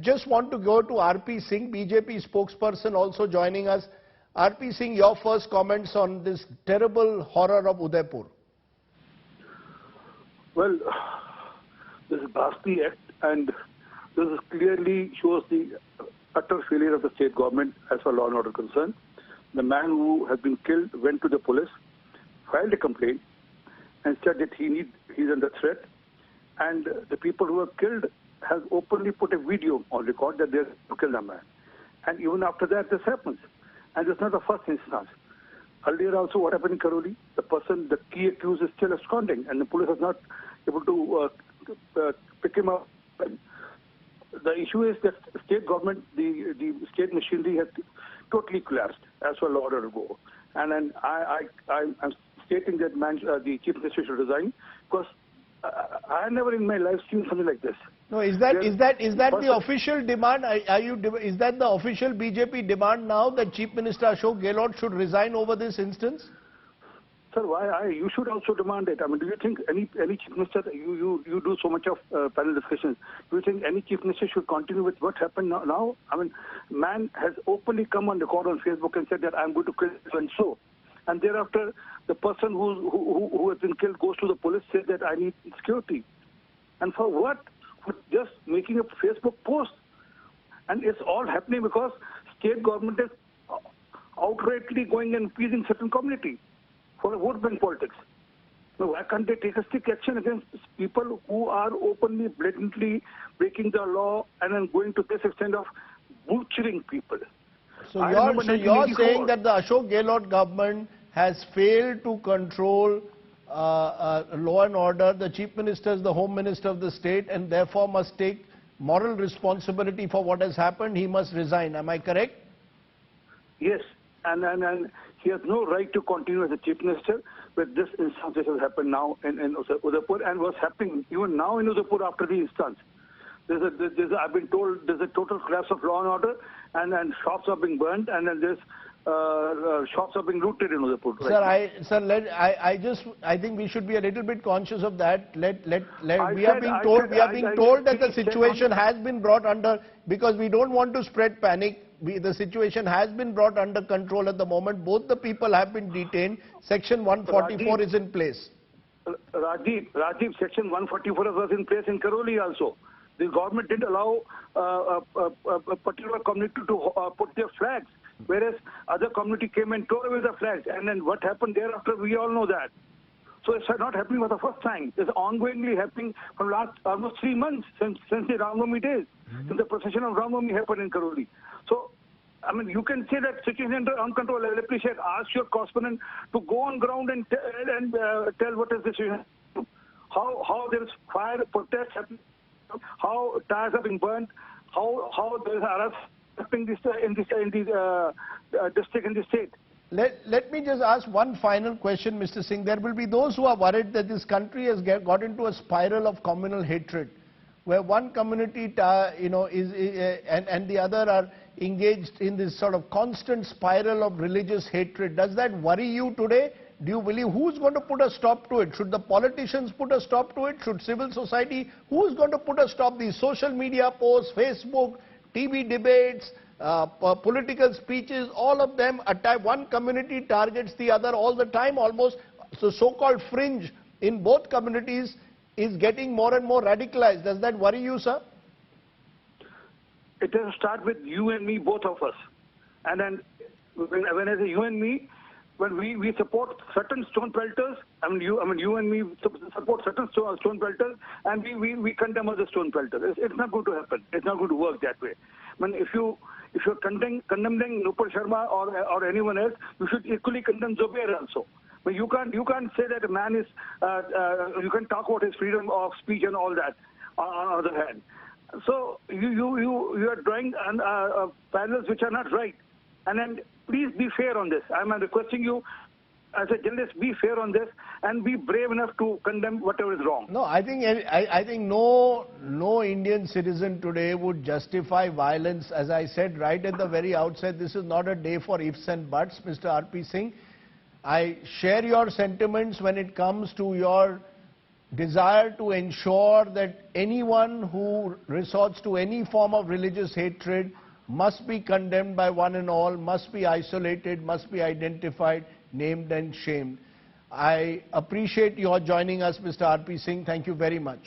just want to go to RP Singh, BJP spokesperson, also joining us. RP Singh, your first comments on this terrible horror of Udaipur. Well, this is a ghastly act, and this clearly shows the utter failure of the state government as far as law and order concerned. The man who has been killed went to the police, filed a complaint, and said that he's under threat. And the people who were killed have openly put a video on record that they have killed a man. And even after that, this happens. And it's not the first instance. Earlier also, what happened in Karoli? The key accused is still absconding, and the police is not able to pick him up. The issue is that state government, the state machinery has totally collapsed as far as law order go. And then I'm stating that the chief minister should resign, because I have never in my life seen something like this. No, is that the official demand? Is that the official BJP demand now, that Chief Minister Ashok Gehlot should resign over this instance? Sir, you should also demand it. I mean, do you think any chief minister, you do so much of panel discussions, do you think any chief minister should continue with what happened now? I mean, man has openly come on record on Facebook and said that I'm going to kill so. And thereafter, the person who has been killed goes to the police, says that I need security. And for what? For just making a Facebook post. And it's all happening because state government is outrightly going and appeasing certain community for vote bank politics. Now, why can't they take a strict action against people who are openly, blatantly breaking the law and then going to this extent of butchering people? So you're saying that the Ashok Gehlot government has failed to control law and order. The Chief Minister is the Home Minister of the state and therefore must take moral responsibility for what has happened. He must resign. Am I correct? Yes. And he has no right to continue as a Chief Minister with this instance which has happened now in Udaipur, and was happening even now in Udaipur after the instance. I've been told there's a total collapse of law and order, and shops are being burned, and then there's shops are being looted in Udaipur. Right? I think we should be a little bit conscious of that. We are being told that the situation has been brought under, because we don't want to spread panic. The situation has been brought under control at the moment. Both the people have been detained. Section 144 is in place. Rajiv, Section 144 was in place in Karoli also. The government didn't allow a particular community to put their flags, whereas other community came and tore away the flags. And then what happened thereafter, we all know that. So it's not happening for the first time. It's ongoingly happening for last almost 3 months since the Ramnavami days, since the procession of Ramnavami happened in Karoli. So, I mean, you can say that situation under control. I appreciate. Ask your correspondent to go on ground and tell what is the situation. How there is fire protests happening, how tires are being burnt, how there is arrest happening in the district and the state. Let me just ask one final question, Mr. Singh. There will be those who are worried that this country has got into a spiral of communal hatred, where one community, and the other are engaged in this sort of constant spiral of religious hatred. Does that worry you today? Do you believe who's going to put a stop to it? Should the politicians put a stop to it? Should civil society? Who's going to put a stop? These social media posts, Facebook, TV debates, political speeches, all of them attack. One community targets the other all the time almost. So so-called fringe in both communities is getting more and more radicalized. Does that worry you, sir? It has to start with you and me, both of us. And then when I say you and me, when we support certain stone pelters, you and me support certain stone pelters, and we condemn other stone pelters. It's not going to happen. It's not going to work that way. I mean, if you're condemning Nupur Sharma or anyone else, you should equally condemn Zubair also. But you can't say that a man is you can talk about his freedom of speech and all that on the other hand. So you are drawing parallels which are not right. And then please be fair on this. I'm requesting you as a journalist, be fair on this and be brave enough to condemn whatever is wrong. No, I think no Indian citizen today would justify violence. As I said right at the very outset, this is not a day for ifs and buts, Mr. RP Singh. I share your sentiments when it comes to your desire to ensure that anyone who resorts to any form of religious hatred must be condemned by one and all, must be isolated, must be identified, named and shamed. I appreciate your joining us, Mr. R.P. Singh. Thank you very much.